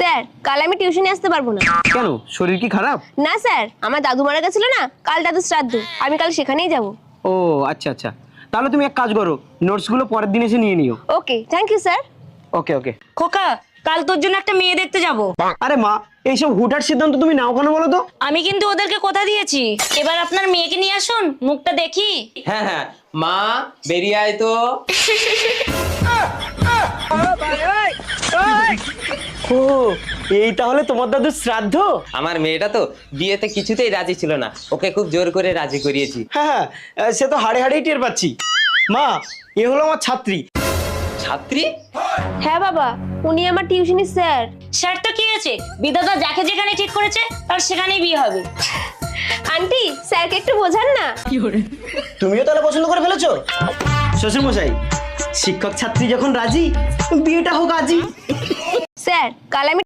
Sir কাল আমি টিউশনে আসতে পারবো না। কেন, শরীর কি খারাপ? না স্যার, আমার দাদু মারা গেছিল না, কাল দাদু শ্রাদ্ধ, আমি কাল সেখানেই যাব। ও আচ্ছা আচ্ছা, তাহলে তুমি এক কাজ করো, নোটসগুলো পরের দিন এসে নিয়ে নিও। ওকে, থ্যাংক ইউ স্যার। ওকে ওকে। খোকা, কাল তোর জন্য একটা মেয়ে দেখতে যাব। আরে মা, এইসব হুটহাট সিদ্ধান্ত তুমি নাও কেন বলো তো? আমি কিন্তু ওদেরকে কথা দিয়েছি, এবার আপনার মেয়েকে নিয়ে আসুন, মুখটা দেখি। হ্যাঁ হ্যাঁ, মা বেরিয়ে আয় তো। ও, এই তাহলে তোমার দাদুর শ্রাদ্ধ? আমার মেয়েটা তো বিয়েতে কিছুতেই রাজি ছিল না, ওকে খুব জোর করে রাজি করিয়েছি। হ্যাঁ হ্যাঁ, সে তো হাড়ে হাড়েই টের পাচ্ছি। মা, এ হলো আমার ছাত্রী। ছাত্রী? হ্যাঁ বাবা, উনি আমার টিউশনের স্যার। স্যার তো কি আছে, বিধাতা যাকে যেখানে ঠিক করেছে তার সেখানেই বিয়ে হবে। আন্টি, স্যারকে একটু বোঝান না। তুমিও তাহলে পছন্দ করে ফেলেছো? শ্বশুর মশাই, শিক্ষক ছাত্রী যখন রাজি, বিয়েটা হোক আজই। স্যার কাল আমি